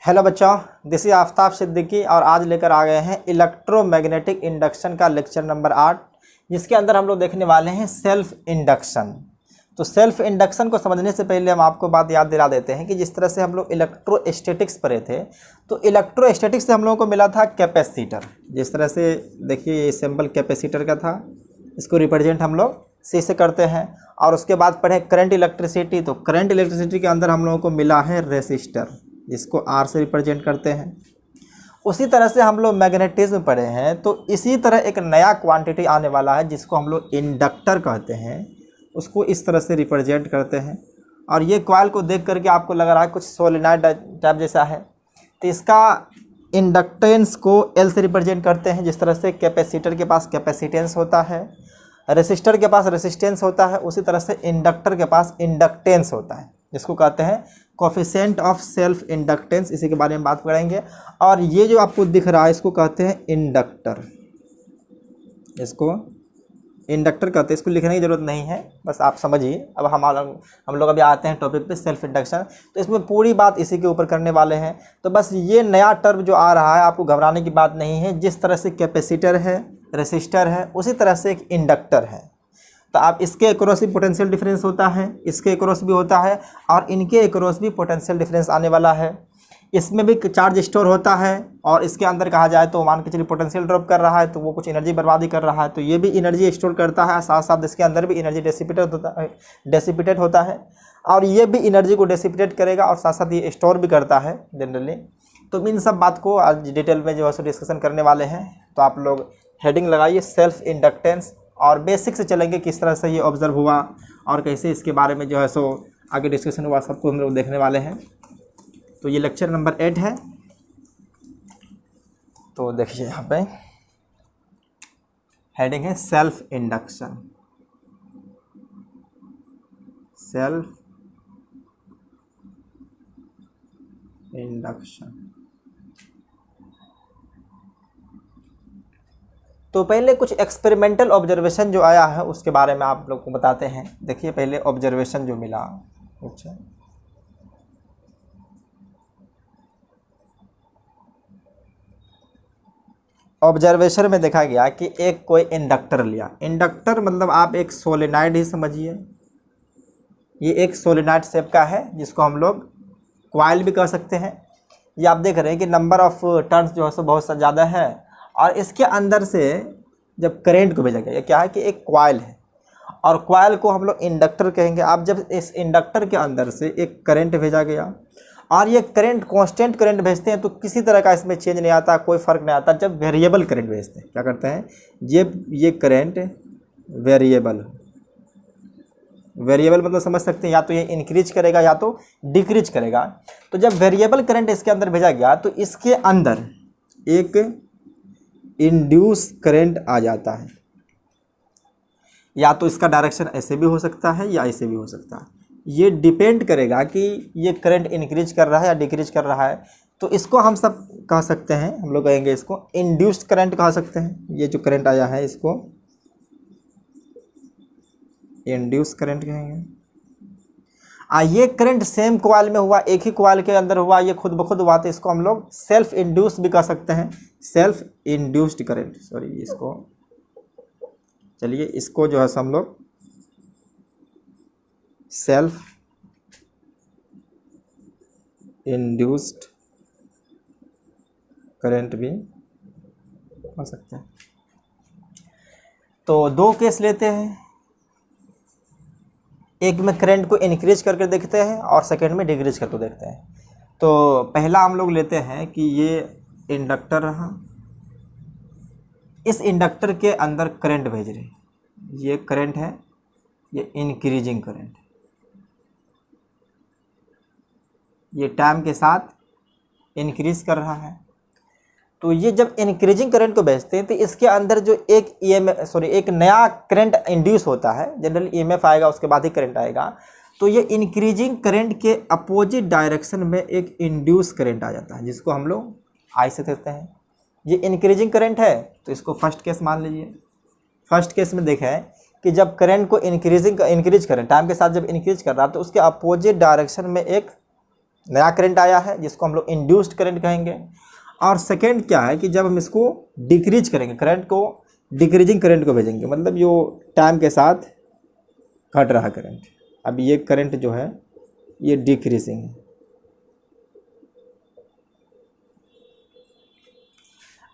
Hello बच्चों, this is Aftab Siddiqui और आज लेकर आ गए हैं इलेक्ट्रोमैग्नेटिक इंडक्शन का लेक्चर नंबर 8, जिसके अंदर हम लोग देखने वाले हैं सेल्फ इंडक्शन। तो सेल्फ इंडक्शन को समझने से पहले हम आपको बात याद दिला देते हैं कि जिस तरह से हम लोग इलेक्ट्रोस्टैटिक्स पढ़े थे, तो इलेक्ट्रोस्टैटिक्स से हम लोगों को मिला था कैपेसिटर। जिस तरह से देखिए ये सिंबल कैपेसिटर का था, इसको रिप्रेजेंट हम लोग सी से करते हैं। और उसके बाद पढ़े करंट इलेक्ट्रिसिटी, तो करंट इलेक्ट्रिसिटी के अंदर हम लोगों को मिला है रेसिस्टर, जिसको आर से रिप्रेजेंट करते हैं। उसी तरह से हम लोग मैग्नेटिज्म पढ़े हैं, तो इसी तरह एक नया क्वांटिटी आने वाला है जिसको हम लोग इंडक्टर कहते हैं, उसको इस तरह से रिप्रेजेंट करते हैं। और ये कॉइल को देख करके आपको लग रहा है कुछ सोलेनॉइड टाइप जैसा है, तो इसका इंडक्टेंस को एल से रिप्रेजेंट करते हैं। जिस तरह से कैपेसिटर के पास कैपेसिटेंस होता है, रेसिस्टर के पास रेसिस्टेंस होता है, उसी तरह से इंडक्टर के पास इंडक्टेंस होता है, जिसको कहते हैं कोफिशिएंट ऑफ सेल्फ इंडक्टेंस। इसी के बारे में बात करेंगे। और ये जो आपको दिख रहा है इसको कहते हैं इंडक्टर, इसको इंडक्टर कहते हैं। इसको लिखने की ज़रूरत नहीं है, बस आप समझिए। अब हम लोग अभी आते हैं टॉपिक पे सेल्फ इंडक्शन, तो इसमें पूरी बात इसी के ऊपर करने वाले हैं। तो बस ये नया टर्म जो आ रहा है, आपको घबराने की बात नहीं है। जिस तरह से कैपेसिटर है, रेसिस्टर है, उसी तरह से एक इंडक्टर है। तो आप इसके अक्रॉस भी पोटेंशियल डिफरेंस होता है, इसके अक्रॉस भी होता है, और इनके अक्रॉस भी पोटेंशियल डिफरेंस आने वाला है। इसमें भी चार्ज स्टोर होता है, और इसके अंदर कहा जाए तो मान के चलिए पोटेंशियल ड्रॉप कर रहा है, तो वो कुछ एनर्जी बर्बादी कर रहा है, तो ये भी एनर्जी स्टोर करता है। साथ साथ इसके अंदर भी एनर्जी डेसिपिटेट होता है, और ये भी एनर्जी को डेसिपिटेट करेगा, और साथ साथ ये स्टोर भी करता है जनरली। तो इन सब बात को आज डिटेल में जो है सो डिस्कशन करने वाले हैं। तो आप लोग हेडिंग लगाइए सेल्फ इंडक्टेंस, और बेसिक से चलेंगे किस तरह से ये ऑब्जर्व हुआ और कैसे इसके बारे में जो है सो आगे डिस्कशन हुआ, सबको हम लोग देखने वाले हैं। तो ये लेक्चर नंबर 8 है। तो देखिए यहाँ पे हेडिंग है सेल्फ इंडक्शन। Self induction. तो पहले कुछ एक्सपेरिमेंटल ऑब्जर्वेशन जो आया है उसके बारे में आप लोग को बताते हैं। देखिए पहले ऑब्जर्वेशन जो मिला, अच्छा ऑब्जर्वेशन में देखा गया कि एक कोई इंडक्टर लिया। इंडक्टर मतलब आप एक सोलेनॉइड ही समझिए। ये एक सोलेनॉइड शेप का है, जिसको हम लोग कॉइल भी कह सकते हैं। ये आप देख रहे हैं कि नंबर ऑफ टर्न्स जो है सो बहुत ज़्यादा है, और इसके अंदर से जब करंट को भेजा गया, ये क्या है कि एक कॉइल है, और कॉइल को हम लोग इंडक्टर कहेंगे। आप जब इस इंडक्टर के अंदर से एक करंट भेजा गया, और ये करंट कांस्टेंट करंट भेजते हैं, तो किसी तरह का इसमें चेंज नहीं आता, कोई फ़र्क नहीं आता। जब वेरिएबल करंट भेजते हैं, क्या करते हैं, ये करंट वेरिएबल मतलब समझ सकते हैं, या तो ये इंक्रीज करेगा या तो डिक्रीज करेगा। तो जब वेरिएबल करंट इसके अंदर भेजा गया, तो इसके अंदर एक इंड्यूस करंट आ जाता है। या तो इसका डायरेक्शन ऐसे भी हो सकता है या ऐसे भी हो सकता है। ये डिपेंड करेगा कि ये करंट इंक्रीज कर रहा है या डिक्रीज कर रहा है। तो इसको हम सब कह सकते हैं, हम लोग कहेंगे इसको इंड्यूस्ड करंट कह सकते हैं। ये जो करंट आया है इसको इंड्यूस करंट कहेंगे। ये करंट सेम कॉइल में हुआ, एक ही कॉइल के अंदर हुआ, ये खुद ब खुद हुआ, तो इसको हम लोग सेल्फ इंड्यूस भी कह सकते हैं। सेल्फ इंड्यूस्ड करंट, सॉरी, इसको चलिए इसको जो है हम लोग सेल्फ इंड्यूस्ड करंट भी कह सकते हैं। तो दो केस लेते हैं, एक में करंट को इंक्रीज करके देखते हैं और सेकंड में डिक्रीज करके देखते हैं। तो पहला हम लोग लेते हैं कि ये इंडक्टर रहा, इस इंडक्टर के अंदर करंट भेज रहे, ये करंट है, ये इंक्रीजिंग करंट, ये टाइम के साथ इंक्रीज कर रहा है। तो ये जब इंक्रीजिंग करंट को भेजते हैं, तो इसके अंदर जो एक नया करंट इंड्यूस होता है। जनरली ईएमएफ आएगा, उसके बाद ही करंट आएगा। तो ये इंक्रीजिंग करंट के अपोजिट डायरेक्शन में एक इंड्यूस करंट आ जाता है, जिसको हम लोग आई से कहते हैं। ये इंक्रीजिंग करंट है, तो इसको फर्स्ट केस मान लीजिए। फर्स्ट केस में देखें कि जब करंट को इंक्रीज करें, टाइम के साथ जब इंक्रीज कर रहा है, तो उसके अपोजिट डायरेक्शन में एक नया करंट आया है जिसको हम लोग इंड्यूस्ड करंट कहेंगे। और सेकेंड क्या है कि जब हम इसको डिक्रीज करेंगे, करंट को डिक्रीजिंग करंट को भेजेंगे, मतलब जो टाइम के साथ घट रहा करंट। अब ये करंट जो है ये डिक्रीजिंग है।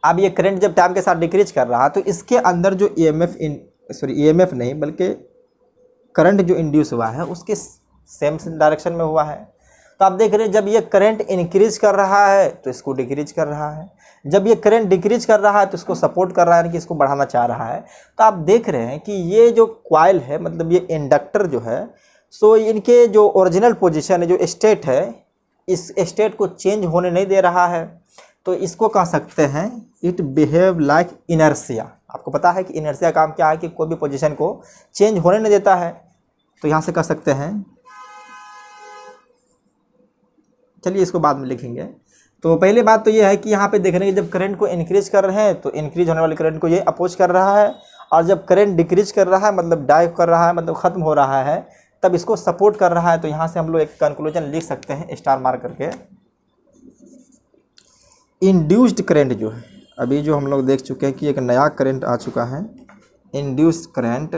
अब ये करंट जब टाइम के साथ डिक्रीज कर रहा है तो इसके अंदर जो ईएमएफ नहीं बल्कि करंट जो इंड्यूस हुआ है उसके सेम डायरेक्शन में हुआ है। तो आप देख रहे हैं जब ये करंट इंक्रीज कर रहा है तो इसको डिक्रीज कर रहा है, जब ये करंट डिक्रीज कर रहा है तो इसको सपोर्ट कर रहा है, यानी कि इसको बढ़ाना चाह रहा है। तो आप देख रहे हैं कि ये जो कॉइल है, मतलब ये इंडक्टर जो है, सो इनके जो ओरिजिनल पोजीशन है, जो स्टेट है, इस स्टेट को चेंज होने नहीं दे रहा है। तो इसको कह सकते हैं इट बिहेव लाइक इनर्शिया। आपको पता है कि इनर्शिया काम क्या है कि कोई भी पोजीशन को चेंज होने नहीं देता है। तो यहाँ से कह सकते हैं, चलिए इसको बाद में लिखेंगे। तो पहली बात तो ये है कि यहाँ पे देख रहे हैं कि जब करंट को इंक्रीज कर रहे हैं तो इंक्रीज होने वाले करंट को ये अपोज कर रहा है, और जब करंट डिक्रीज कर रहा है मतलब डाइव कर रहा है, मतलब ख़त्म हो रहा है, तब इसको सपोर्ट कर रहा है। तो यहाँ से हम लोग एक कंक्लूजन लिख सकते हैं स्टार मार्क करके। इंड्यूस्ड करंट जो है, अभी जो हम लोग देख चुके हैं कि एक नया करंट आ चुका है, इंड्यूस्ड करंट,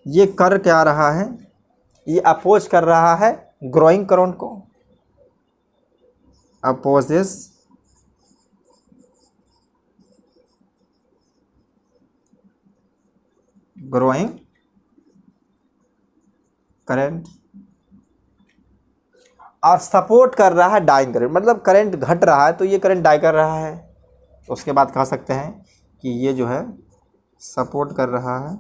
ये कर क्या रहा है, ये अपोज कर रहा है ग्रोइंग करंट को, अपोजेस ग्रोइंग करंट, और सपोर्ट कर रहा है डाइंग करंट, मतलब करंट घट रहा है तो ये करंट डाई कर रहा है। तो उसके बाद कह सकते हैं कि ये जो है सपोर्ट कर रहा है,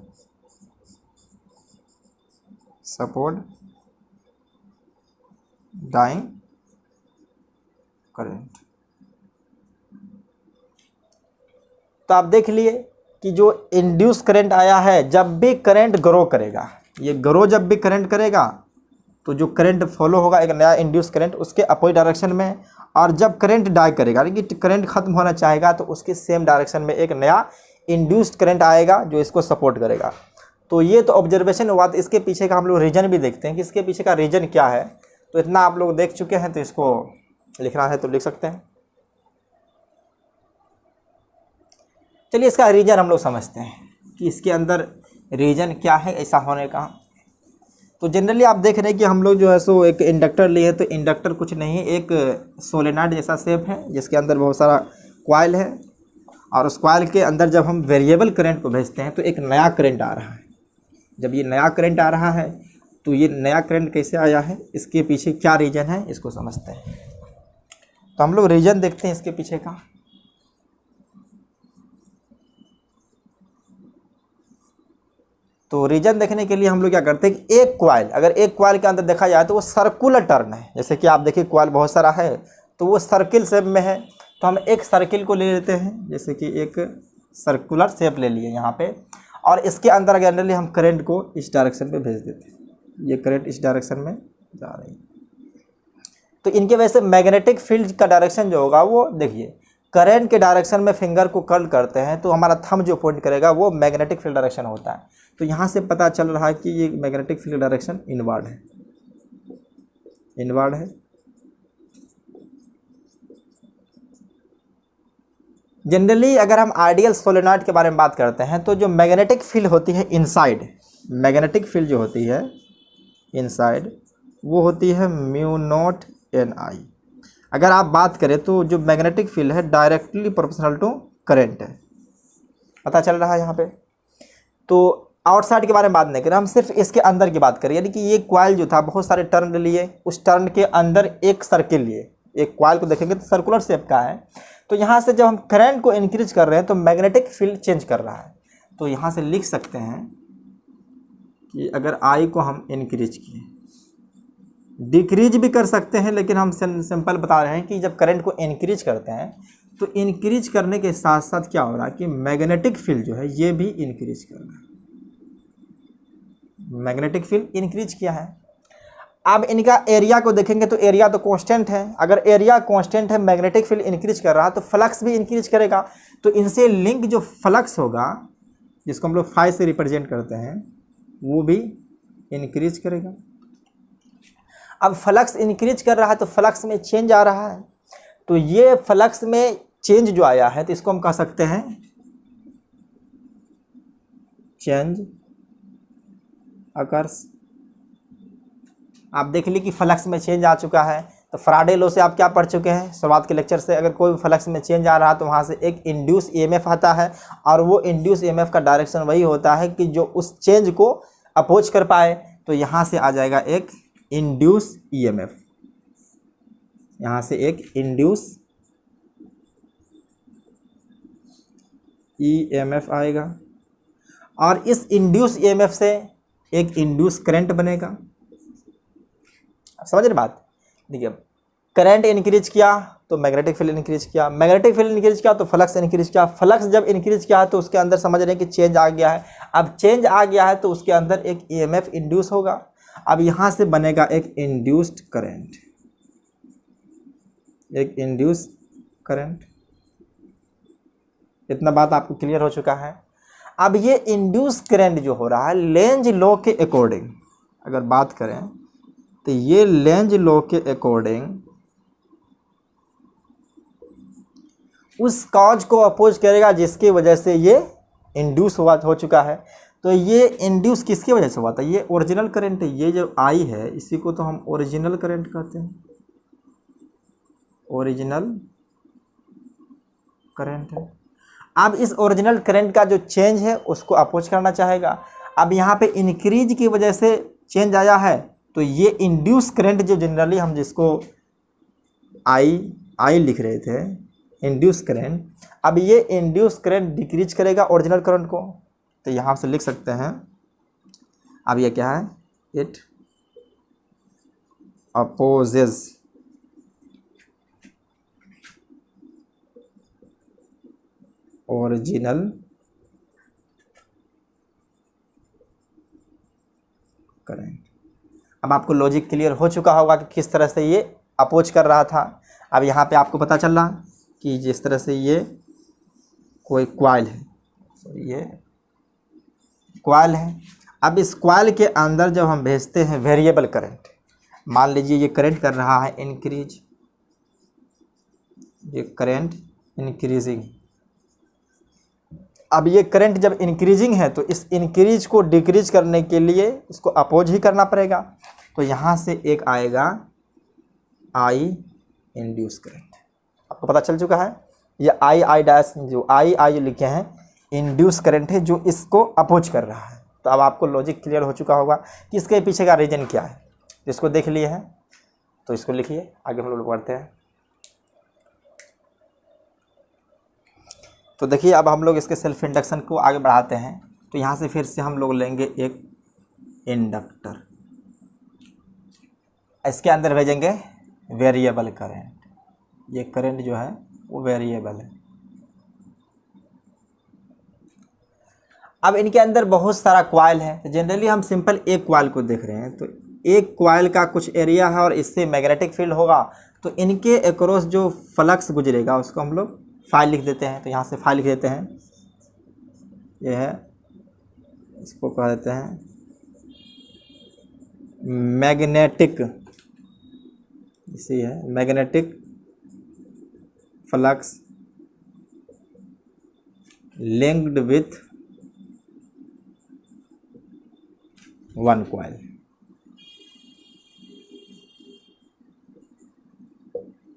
सपोर्ट डाइंग करंट। तो आप देख लिए कि जो इंड्यूस करंट आया है, जब भी करंट ग्रो करेगा, ये ग्रो जब भी करंट करेगा तो जो करंट फॉलो होगा एक नया इंड्यूस करंट उसके अपोजिट डायरेक्शन में, और जब करंट डाई करेगा यानी कि करंट खत्म होना चाहेगा तो उसके सेम डायरेक्शन में एक नया इंड्यूस्ड करंट आएगा जो इसको सपोर्ट करेगा। तो ये तो ऑब्जर्वेशन हुआ। तो इसके पीछे का हम लोग रीजन भी देखते हैं कि इसके पीछे का रीजन क्या है। तो इतना आप लोग देख चुके हैं, तो इसको लिखना है तो लिख सकते हैं। चलिए इसका रीजन हम लोग समझते हैं कि इसके अंदर रीजन क्या है ऐसा होने का। तो जनरली आप देख रहे हैं कि हम लोग जो है सो एक इंडक्टर लिए हैं, तो इंडक्टर कुछ नहीं है, एक सोलेनॉइड जैसा शेप है जिसके अंदर बहुत सारा कॉइल है, और उस कॉइल के अंदर जब हम वेरिएबल करंट को भेजते हैं तो एक नया करंट आ रहा है। जब ये नया करंट आ रहा है तो ये नया करंट कैसे आया है, इसके पीछे क्या रीजन है इसको समझते हैं। तो हम लोग रीजन देखते हैं इसके पीछे का। तो रीजन देखने के लिए हम लोग क्या करते हैं कि एक कॉइल, अगर एक कॉइल के अंदर देखा जाए तो वो सर्कुलर टर्न है। जैसे कि आप देखिए कॉइल बहुत सारा है तो वो सर्किल शेप में है, तो हम एक सर्किल को ले लेते हैं, जैसे कि एक सर्कुलर शेप ले लिए यहाँ पे, और इसके अंदर जनरली हम करंट को इस डायरेक्शन पे भेज देते हैं। ये करंट इस डायरेक्शन में जा रही है, तो इनके वजह से मैग्नेटिक फील्ड का डायरेक्शन जो होगा वो देखिए, करंट के डायरेक्शन में फिंगर को कर्ल करते हैं तो हमारा थंब जो पॉइंट करेगा वो मैग्नेटिक फील्ड डायरेक्शन होता है। तो यहाँ से पता चल रहा है कि ये मैग्नेटिक फील्ड डायरेक्शन इनवर्ड है, इनवर्ड है। जनरली अगर हम आइडियल सोलेनॉइड के बारे में बात करते हैं तो जो मैग्नेटिक फील्ड होती है इनसाइड, मैग्नेटिक फील्ड जो होती है इनसाइड वो होती है म्यू नॉट एन आई। अगर आप बात करें तो जो मैग्नेटिक फील्ड है डायरेक्टली प्रोपोर्शनल टू करंट है, पता चल रहा है यहाँ पे। तो आउटसाइड के बारे में बात नहीं करें, हम सिर्फ इसके अंदर की बात करें, यानी कि ये कॉइल जो था बहुत सारे टर्न लिए, उस टर्न के अंदर एक सर्किल लिए, एक कॉइल को देखेंगे तो सर्कुलर शेप का है। तो यहाँ से जब हम करंट को इंक्रीज कर रहे हैं तो मैग्नेटिक फील्ड चेंज कर रहा है। तो यहाँ से लिख सकते हैं कि अगर आई को हम इंक्रीज किए, डिक्रीज भी कर सकते हैं, लेकिन हम सिंपल बता रहे हैं कि जब करंट को इंक्रीज करते हैं तो इंक्रीज करने के साथ साथ क्या हो रहा है कि मैग्नेटिक फील्ड जो है ये भी इंक्रीज कर रहा है, मैग्नेटिक फील्ड इंक्रीज किया है। अब इनका एरिया को देखेंगे तो एरिया तो कांस्टेंट है, अगर एरिया कांस्टेंट है, मैग्नेटिक फील्ड इंक्रीज कर रहा है तो फ्लक्स भी इंक्रीज करेगा। तो इनसे लिंक जो फ्लक्स होगा जिसको हम लोग फाई से रिप्रेजेंट करते हैं वो भी इंक्रीज करेगा। अब फ्लक्स इंक्रीज कर रहा है तो फ्लक्स में चेंज आ रहा है, तो ये फ्लक्स में चेंज जो आया है तो इसको हम कह सकते हैं चेंज अकर्स। आप देख ली कि फ्लक्स में चेंज आ चुका है, तो फैराडे लॉ से आप क्या पढ़ चुके हैं शुरुआत के लेक्चर से, अगर कोई फ्लक्स में चेंज आ रहा है तो वहाँ से एक इंड्यूस ईएमएफ आता है, और वो इंड्यूस ईएमएफ का डायरेक्शन वही होता है कि जो उस चेंज को अपोज कर पाए। तो यहाँ से आ जाएगा एक इंड्यूस ईएमएफ, यहाँ से एक इंड्यूस ईएमएफ आएगा, और इस इंड्यूस ईएमएफ से एक इंड्यूस करंट बनेगा। समझ रहे बात? देखिए, करंट इंक्रीज किया तो मैग्नेटिक फील्ड इंक्रीज किया, मैग्नेटिक फील्ड इंक्रीज किया तो फ्लक्स इंक्रीज किया, फ्लक्स जब इंक्रीज किया तो उसके अंदर समझ रहे हैं कि चेंज आ गया है। अब चेंज आ गया है तो उसके अंदर एक ईएमएफ इंड्यूस होगा। अब यहाँ से बनेगा एक इंड्यूस्ड करंट, एक इंड्यूस करंट। इतना बात आपको क्लियर हो चुका है। अब ये इंड्यूस करंट जो हो रहा है लेंज लॉ के अकॉर्डिंग अगर बात करें तो ये लेंज लॉ के अकॉर्डिंग उस कॉज को अपोज करेगा जिसकी वजह से ये इंड्यूस हो चुका है। तो ये इंड्यूस किसकी वजह से हुआ था? ये ओरिजिनल करंट है, ये जो आई है इसी को तो हम ओरिजिनल करंट कहते हैं, ओरिजिनल करंट है। अब इस ओरिजिनल करंट का जो चेंज है उसको अपोज करना चाहेगा। अब यहाँ पे इंक्रीज की वजह से चेंज आया है तो ये इंड्यूस करंट जो जनरली हम जिसको आई लिख रहे थे इंड्यूस करंट, अब ये इंड्यूस करंट डिक्रीज करेगा ओरिजिनल करंट को, तो यहाँ से लिख सकते हैं। अब ये क्या है? It opposes original current. अब आपको लॉजिक क्लियर हो चुका होगा कि किस तरह से ये अपोज कर रहा था। अब यहाँ पे आपको पता चल रहा कि जिस तरह से ये कोई क्वाइल है, ये क्वाइल है। अब इस क्वाइल के अंदर जब हम भेजते हैं वेरिएबल करंट, मान लीजिए ये करंट कर रहा है इंक्रीज, ये करंट इंक्रीजिंग। अब ये करंट जब इंक्रीजिंग है तो इस इंक्रीज को डिक्रीज करने के लिए इसको अपोज ही करना पड़ेगा। तो यहाँ से एक आएगा आई इंड्यूस करंट। आपको पता चल चुका है ये आई डैश जो आई लिखे हैं इंड्यूस करंट है जो इसको अपोज कर रहा है। तो अब आपको लॉजिक क्लियर हो चुका होगा कि इसके पीछे का रीजन क्या है। इसको देख लिए हैं तो इसको लिखिए, आगे हम लोग बढ़ते हैं। तो देखिए अब हम लोग इसके सेल्फ इंडक्शन को आगे बढ़ाते हैं। तो यहाँ से फिर से हम लोग लेंगे एक इंडक्टर, इसके अंदर भेजेंगे वेरिएबल करंट। ये करंट जो है वो वेरिएबल है। अब इनके अंदर बहुत सारा क्वाइल है, तो जनरली हम सिंपल एक क्वाइल को देख रहे हैं। तो एक क्वाइल का कुछ एरिया है और इससे मैग्नेटिक फील्ड होगा, तो इनके अक्रॉस जो फ्लक्स गुजरेगा उसको हम लोग फाई लिख देते हैं। तो यहाँ से फाई लिख देते हैं, ये है, इसको कह देते हैं मैग्नेटिक, इसी है magnetic flux linked with one coil.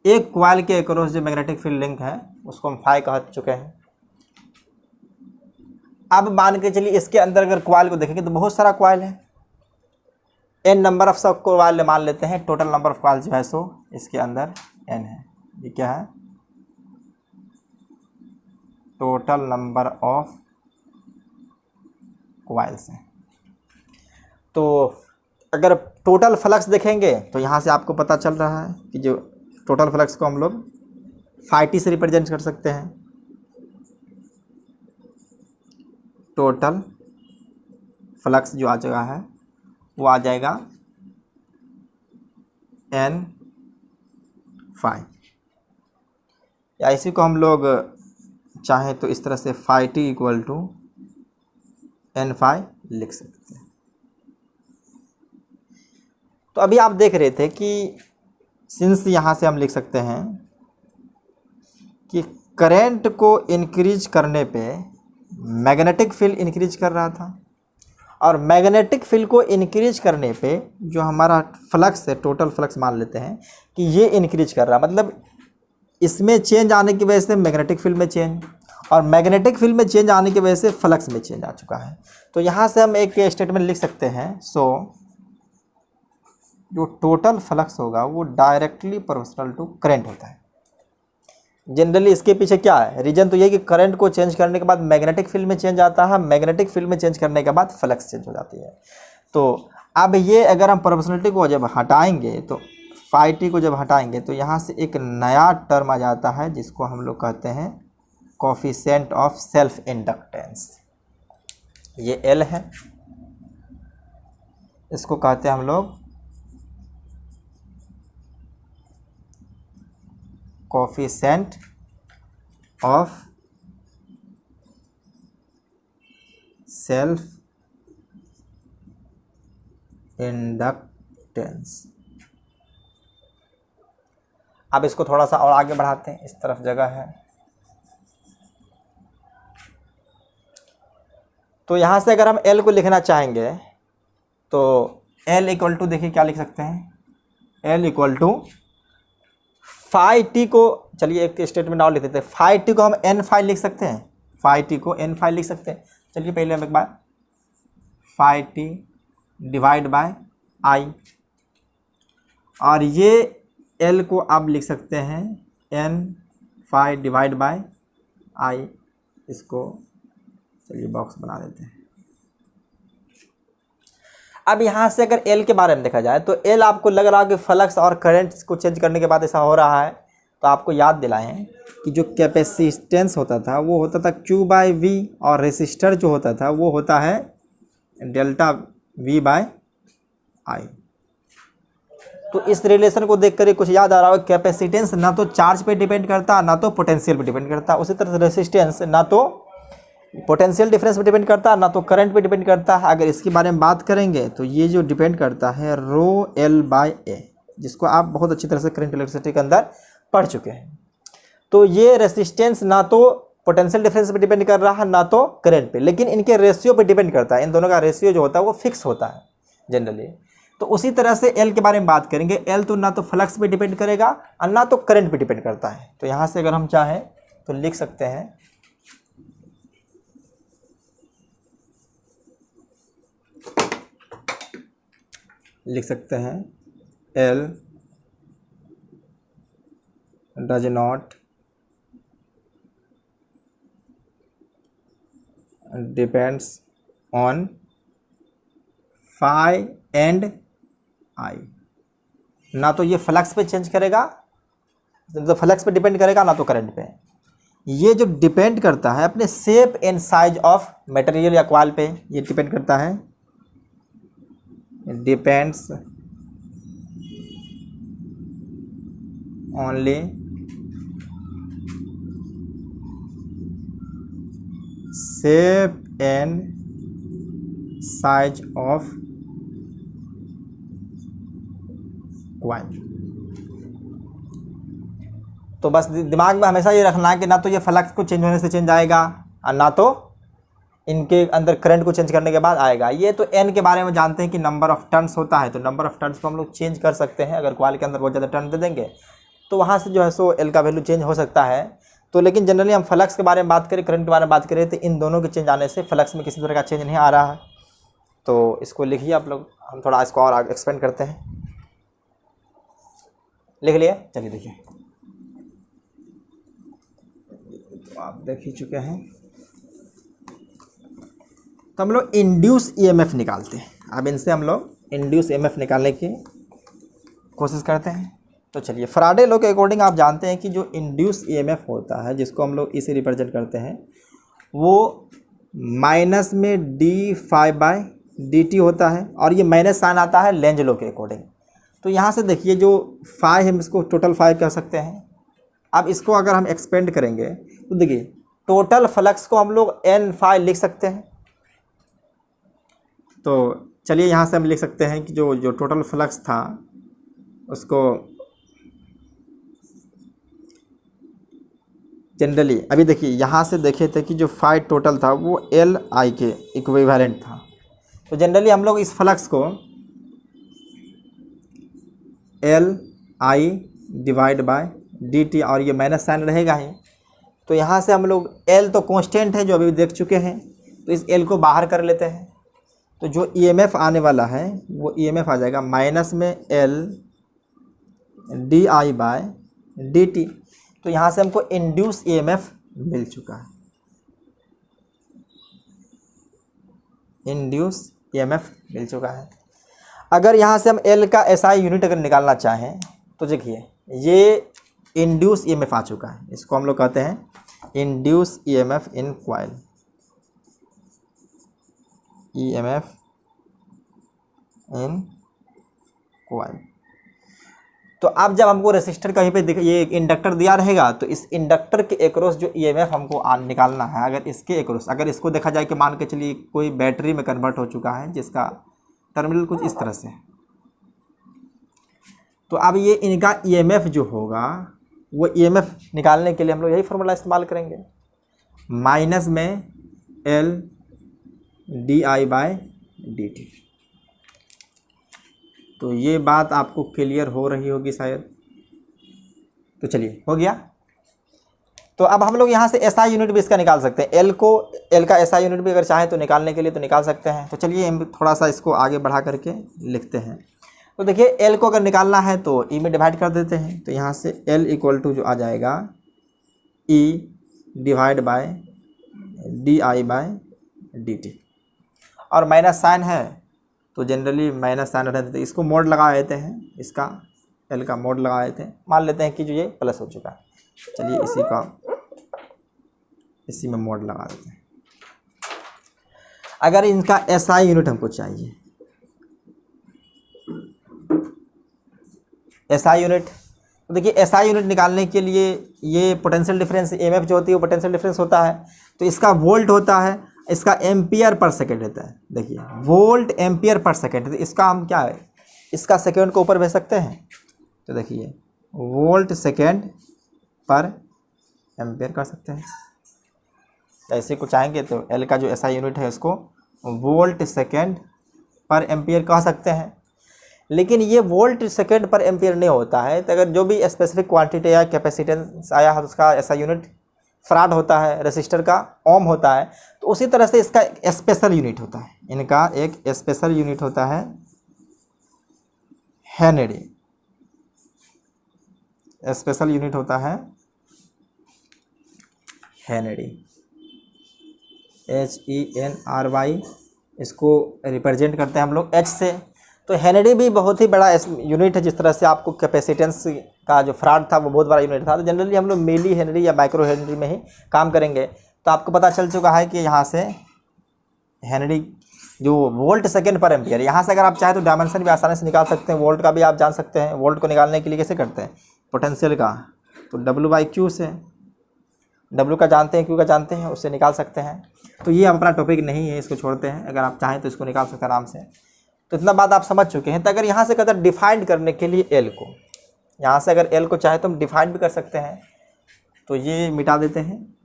एक क्वाइल के अक्रॉस जो मैग्नेटिक फील्ड लिंक है उसको हम फाई कह चुके हैं। अब मान के चलिए इसके अंदर अगर क्वाइल को देखेंगे तो बहुत सारा क्वाइल है, n नंबर ऑफ सब क्वाइल मान लेते हैं। टोटल नंबर ऑफ क्वाइल जो है सो इसके अंदर n है। ये क्या है? टोटल नंबर ऑफ क्वाइल्स हैं। तो अगर टोटल फ्लक्स देखेंगे तो यहाँ से आपको पता चल रहा है कि जो टोटल फ्लक्स को हम लोग फाई टी से रिप्रेजेंट कर सकते हैं। टोटल फ्लक्स जो आ चुका है वो आ जाएगा n फाई, या इसी को हम लोग चाहें तो इस तरह से phi T equal to n phi लिख सकते हैं। तो अभी आप देख रहे थे कि सिंस यहाँ से हम लिख सकते हैं कि करंट को इंक्रीज करने पे मैग्नेटिक फील्ड इंक्रीज कर रहा था, और मैग्नेटिक फील्ड को इंक्रीज करने पे जो हमारा फ्लक्स है, टोटल फ्लक्स मान लेते हैं कि ये इंक्रीज कर रहा है, मतलब इसमें चेंज आने की वजह से मैग्नेटिक फील्ड में चेंज, और मैग्नेटिक फील्ड में चेंज आने की वजह से फ्लक्स में चेंज आ चुका है। तो यहाँ से हम एक स्टेटमेंट लिख सकते हैं, सो जो टोटल फ्लक्स होगा वो डायरेक्टली प्रोपोर्शनल टू करंट होता है। जनरली इसके पीछे क्या है, रीजन तो ये कि करंट को चेंज करने के बाद मैग्नेटिक फील्ड में चेंज आता है, मैग्नेटिक फील्ड में चेंज करने के बाद फ्लक्स चेंज हो जाती है। तो अब ये अगर हम प्रोपोर्शनलिटी को जब हटाएंगे, तो फाई टी को जब हटाएंगे तो यहाँ से एक नया टर्म आ जाता है जिसको हम लोग कहते हैं कोफिशिएंट ऑफ सेल्फ इंडक्टेंस। ये एल है, इसको कहते हैं हम लोग कोफिशिएंट ऑफ सेल्फ इंडक्टेंस। अब इसको थोड़ा सा और आगे बढ़ाते हैं, इस तरफ जगह है। तो यहाँ से अगर हम L को लिखना चाहेंगे तो L इक्वल टू, देखिए क्या लिख सकते हैं, L equal to phi T को, चलिए एक स्टेटमेंट और लिख देते हैं, फाई टी को हम एन फाई लिख सकते हैं, फाई टी को एन फाई लिख सकते हैं। चलिए पहले हम एक बार फाई टी डिवाइड बाय आई, और ये एल को आप लिख सकते हैं एन फाई डिवाइड बाय आई। इसको चलिए बॉक्स बना देते हैं। अब यहाँ से अगर एल के बारे में देखा जाए तो एल आपको लग रहा है कि फ्लक्स और करंट को चेंज करने के बाद ऐसा हो रहा है, तो आपको याद दिलाएं कि जो कैपेसिटेंस होता था वो होता था Q बाय वी, और रेसिस्टर जो होता था वो होता है डेल्टा V बाय आई। तो इस रिलेशन को देखकर कुछ याद आ रहा है, कैपेसिटेंस ना तो चार्ज पे डिपेंड करता ना तो पोटेंशियल पे डिपेंड करता, उसी तरह से रेसिस्टेंस ना तो पोटेंशियल डिफरेंस पे डिपेंड करता ना तो करंट पे डिपेंड करता है। अगर इसके बारे में बात करेंगे तो ये जो डिपेंड करता है रो एल बाय ए, जिसको आप बहुत अच्छी तरह से करंट इलेक्ट्रिसिटी के अंदर पढ़ चुके हैं। तो ये रेसिस्टेंस ना तो पोटेंशियल डिफरेंस पे डिपेंड कर रहा है ना तो करंट पे, लेकिन इनके रेशियो पे डिपेंड करता है। इन दोनों का रेशियो जो होता है वो फिक्स होता है जनरली। तो उसी तरह से एल के बारे में बात करेंगे, एल तो ना तो फ्लक्स पे डिपेंड करेगा और ना तो करंट पे डिपेंड करता है। तो यहाँ से अगर हम चाहें तो लिख सकते हैं L does not depends on phi and I. ना तो ये फ्लक्स पे चेंज करेगा, तो फ्लक्स पे डिपेंड करेगा, ना तो करंट पे। ये जो डिपेंड करता है अपने shape and size of material या क्वाल पे, ये डिपेंड करता है, depends only shape and size of coil. तो बस दिमाग में हमेशा ये रखना है कि ना तो ये फ्लक्स को चेंज होने से चेंज आएगा और ना तो इनके अंदर करंट को चेंज करने के बाद आएगा। ये तो एन के बारे में जानते हैं कि नंबर ऑफ टर्न्स होता है, तो नंबर ऑफ टर्न्स को हम लोग चेंज कर सकते हैं। अगर क्वाइल के अंदर बहुत ज़्यादा टर्न दे देंगे तो वहाँ से जो है सो एल का वैल्यू चेंज हो सकता है। तो लेकिन जनरली हम फ्लक्स के बारे में बात करें, करंट के बारे में बात करें, तो इन दोनों के चेंज आने से फ्लक्स में किसी तरह का चेंज नहीं आ रहा है। तो इसको लिखिए आप लोग, हम थोड़ा इसको और एक्सपेंड करते हैं। लिख लिए, चलिए देखिए, तो आप देख ही चुके हैं। तो हम लोग इंड्यूस ईएमएफ निकालते हैं। अब इनसे हम लोग इंड्यूस ईएमएफ निकालने की कोशिश करते हैं। तो चलिए, फराडे लॉ के अकॉर्डिंग आप जानते हैं कि जो इंड्यूस ईएमएफ होता है, जिसको हम लोग इसे रिप्रेजेंट करते हैं, वो माइनस में D phi by D T होता है, और ये माइनस साइन आता है लेंज लॉ के अकॉर्डिंग। तो यहाँ से देखिए, जो फाई हम इसको टोटल फाई कह सकते हैं। अब इसको अगर हम एक्सपेंड करेंगे तो देखिए, टोटल फ्लक्स को हम लोग एन फाई लिख सकते हैं। तो चलिए यहाँ से हम लिख सकते हैं कि जो जो टोटल फ्लक्स था उसको जनरली, अभी देखिए यहाँ से देखे थे कि जो फाई टोटल था वो एल आई के इक्विवेलेंट था। तो जनरली हम लोग इस फ्लक्स को L I divide by D T, और ये माइनस साइन रहेगा ही। तो यहाँ से हम लोग एल तो कांस्टेंट है जो अभी देख चुके हैं, तो इस एल को बाहर कर लेते हैं। तो जो ईएमएफ आने वाला है वो ईएमएफ आ जाएगा माइनस में L D I by D T. तो यहाँ से हमको इंड्यूस ईएमएफ मिल चुका है, इंड्यूस ईएमएफ मिल चुका है। अगर यहाँ से हम एल का एसआई यूनिट अगर निकालना चाहें तो देखिए ये इंड्यूस ईएमएफ आ चुका है, इसको हम लोग कहते हैं induce EMF in coil, EMF in coil. तो अब जब हमको रेसिस्टर कहीं पे ये एक इंडक्टर दिया रहेगा तो इस इंडक्टर के एक्रॉस जो ईएमएफ हमको निकालना है, अगर इसके एक्रॉस, अगर इसको देखा जाए कि मान के चलिए कोई बैटरी में कन्वर्ट हो चुका है जिसका टर्मिनल कुछ इस तरह से, तो अब ये इनका ईएमएफ जो होगा वो ईएमएफ निकालने के लिए हम लोग यही फार्मूला इस्तेमाल करेंगे, माइनस में L D I by D T. तो ये बात आपको क्लियर हो रही होगी शायद। तो चलिए हो गया। तो अब हम लोग यहाँ से एसआई यूनिट भी इसका निकाल सकते हैं, एल का एसआई यूनिट भी अगर चाहें तो निकालने के लिए तो निकाल सकते हैं। तो चलिए हम थोड़ा सा इसको आगे बढ़ा करके लिखते हैं। तो देखिए एल को अगर निकालना है तो ई में डिवाइड कर देते हैं। तो यहाँ से एल इक्वल टू जो आ जाएगा E divide by D I by D T, और माइनस साइन है तो जनरली माइनस साइन रहते थे, इसको मोड लगा देते हैं, इसका एल का मोड लगा देते हैं, मान लेते हैं कि जो ये प्लस हो चुका है। चलिए इसी में मोड लगा देते हैं। अगर इनका एसआई यूनिट हमको चाहिए, एसआई यूनिट, तो देखिए एसआई यूनिट निकालने के लिए ये पोटेंशियल डिफरेंस ईएमएफ जो होती है वो पोटेंशियल डिफरेंस होता है, तो इसका वोल्ट होता है, इसका एम्पियर पर सेकेंड रहता है। देखिए वोल्ट एम्पियर पर सेकेंड, तो इसका हम क्या है, इसका सेकेंड को ऊपर भेज सकते हैं। तो देखिए वोल्ट सेकेंड पर एम्पियर कर सकते हैं। ऐसे को चाहेंगे तो एल का जो एसआई यूनिट है उसको वोल्ट सेकेंड पर एम्पियर कह सकते हैं। लेकिन ये वोल्ट सेकेंड पर एम्पियर नहीं होता है, तो अगर जो भी स्पेसिफिक क्वांटिटी या कैपेसिटेंस आया है उसका एसआई यूनिट फराड होता है, रेसिस्टर का ओम होता है। तो उसी तरह से इसका स्पेशल यूनिट होता है, इनका एक स्पेशल यूनिट होता है हेनरी, स्पेशल यूनिट होता है हेनरी, HENRY, इसको रिप्रेजेंट करते हैं हम लोग H से। तो हेनरी भी बहुत ही बड़ा यूनिट है, जिस तरह से आपको कैपेसिटेंस का जो फ्राड था वो बहुत बड़ा यूनिट था। तो जनरली हम लोग मिली हेनरी या माइक्रो हेनरी में ही काम करेंगे। तो आपको पता चल चुका है कि यहाँ से हेनरी जो वोल्ट सेकेंड पर एम्पियर, यहाँ से अगर आप चाहें तो डायमेंशन भी आसानी से निकाल सकते हैं, वोल्ट का भी आप जान सकते हैं। वोल्ट को निकालने के लिए कैसे करते हैं, पोटेंशियल का, तो W/Q से, W का जानते हैं, Q का जानते हैं, उससे निकाल सकते हैं। तो ये अपना टॉपिक नहीं है, इसको छोड़ते हैं, अगर आप चाहें तो इसको निकाल सकते हैं आराम से। तो इतना बात आप समझ चुके हैं। तो अगर यहाँ से कहते हैं डिफाइंड करने के लिए एल को, यहाँ से अगर एल को चाहे तो हम डिफाइंड भी कर सकते हैं। तो ये मिटा देते हैं,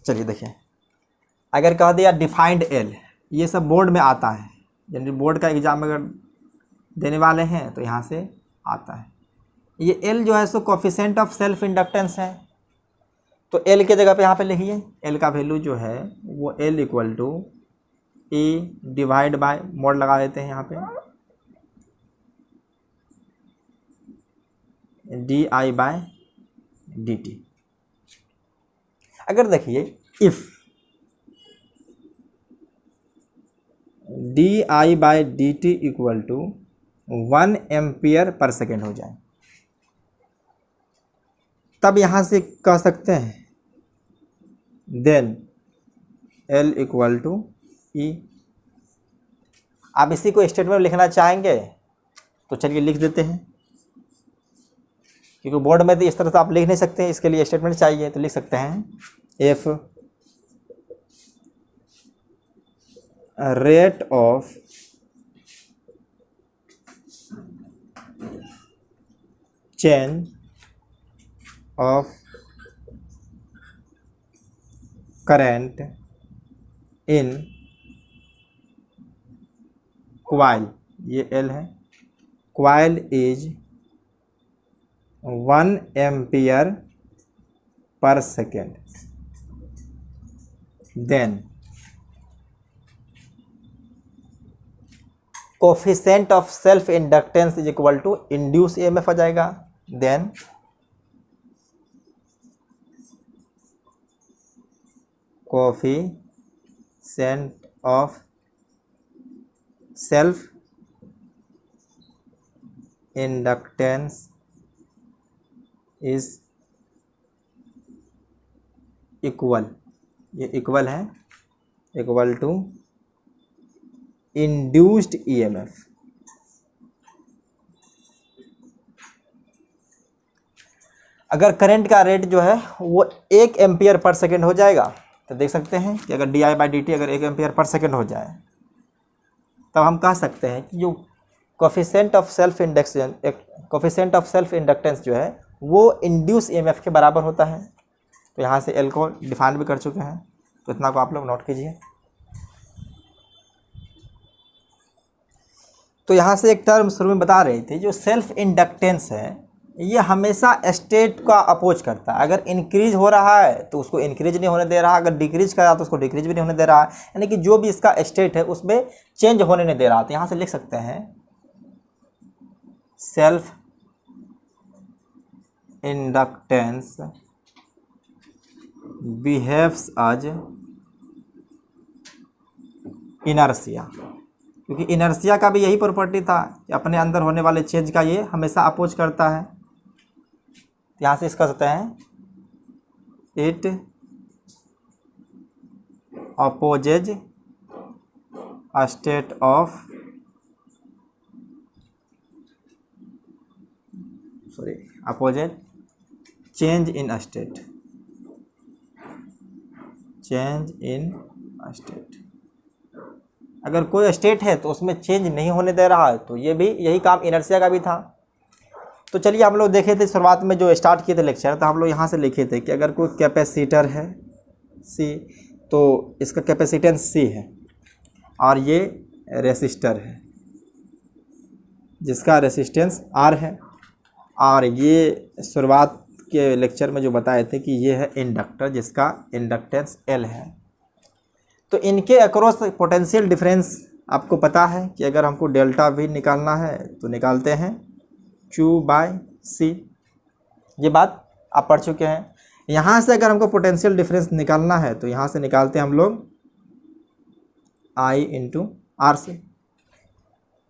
चलिए देखिए, अगर कह दिया डिफाइंड एल, ये सब बोर्ड में आता है, यानी बोर्ड का एग्जाम अगर देने वाले हैं तो यहाँ से आता है। ये एल जो है सो कोफिशिएंट ऑफ सेल्फ इंडक्टेंस है। तो एल के जगह पे यहाँ पे लिखिए, एल का वैल्यू जो है वो L equal to E divide by, mod लगा देते हैं यहाँ पे, D I by D T. अगर देखिए if D I by D T equal to 1 ampere per second हो जाए, तब यहाँ से कह सकते हैं then L equal to E. आप इसी को स्टेटमेंट में लिखना चाहेंगे तो चलिए लिख देते हैं, क्योंकि बोर्ड में तो इस तरह से आप लिख नहीं सकते, इसके लिए स्टेटमेंट चाहिए, तो लिख सकते हैं if rate of change of current in coil, ये एल है, coil is 1 ampere per second, then coefficient of self inductance is equal to induce EMF आ जाएगा, then coefficient of self inductance is equal, ये equal है, equal to induced EMF. अगर current का rate जो है वो 1 एम्पियर पर सेकेंड हो जाएगा तो देख सकते हैं कि अगर di/dt अगर 1 एम्पियर पर सेकेंड हो जाए तब हम कह सकते हैं कि जो कोफिशिएंट ऑफ सेल्फ इंडक्टेंस जो है वो इंड्यूस ईएमएफ के बराबर होता है। तो यहाँ से एल को डिफाइन भी कर चुके हैं, तो इतना को आप लोग नोट कीजिए। तो यहाँ से एक टर्म शुरू में बता रही थी, जो सेल्फ इंडक्टेंस है ये हमेशा स्टेट का अपोज करता है। अगर इंक्रीज हो रहा है तो उसको इंक्रीज नहीं होने दे रहा, अगर डिक्रीज कर रहा तो उसको डिक्रीज भी नहीं होने दे रहा, यानी कि जो भी इसका स्टेट है उसमें चेंज होने नहीं दे रहा। तो यहाँ से लिख सकते हैं self inductance behaves as inertia, क्योंकि इनर्शिया का भी यही प्रॉपर्टी था कि अपने अंदर होने वाले चेंज का ये हमेशा अपोज करता है। यहाँ से इसका सकते हैं it opposes a state of opposes change in a state, change in a state. अगर कोई स्टेट है तो उसमें चेंज नहीं होने दे रहा है, तो ये भी यही काम इनर्शिया का भी था। तो चलिए हम लोग देखे थे शुरुआत में जो स्टार्ट किए थे लेक्चर, तो हम लोग यहाँ से लिखे थे कि अगर कोई कैपेसिटर है सी, तो इसका कैपेसिटेंस सी है और ये रेसिस्टर है जिसका रेसिस्टेंस आर है, और ये शुरुआत के लेक्चर में जो बताए थे कि ये है इंडक्टर जिसका इंडक्टेंस एल है। तो इनके अक्रॉस पोटेंशियल डिफरेंस आपको पता है कि अगर हमको डेल्टा भी निकालना है तो निकालते हैं Q/C, ये बात आप पढ़ चुके हैं। यहाँ से अगर हमको पोटेंशियल डिफरेंस निकालना है तो यहाँ से निकालते हैं हम लोग I/R से,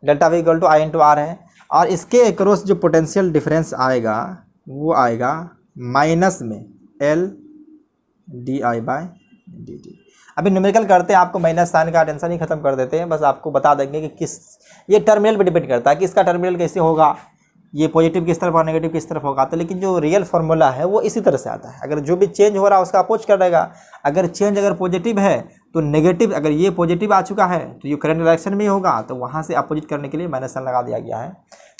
delta V equal to I/R है, और इसके अक्रॉस जो पोटेंशियल डिफरेंस आएगा वो आएगा माइनस में L/di/dt। अभी न्यूमेरिकल करते हैं, आपको माइनस साइन का टेंशन ही खत्म कर देते हैं, बस आपको बता देंगे कि किस, ये टर्मिनल पे डिपेंड करता है कि इसका टर्मिनल कैसे होगा, ये पॉजिटिव किस तरफ और नेगेटिव किस तरफ होगा। तो लेकिन जो रियल फार्मूला है वो इसी तरह से आता है, अगर जो भी चेंज हो रहा है उसका अपोज कर देगा। अगर चेंज अगर पॉजिटिव है तो नेगेटिव, अगर ये पॉजिटिव आ चुका है तो ये करंट डायरेक्शन में ही होगा, तो वहाँ से अपोजिट करने के लिए माइनस साइन लगा दिया गया है।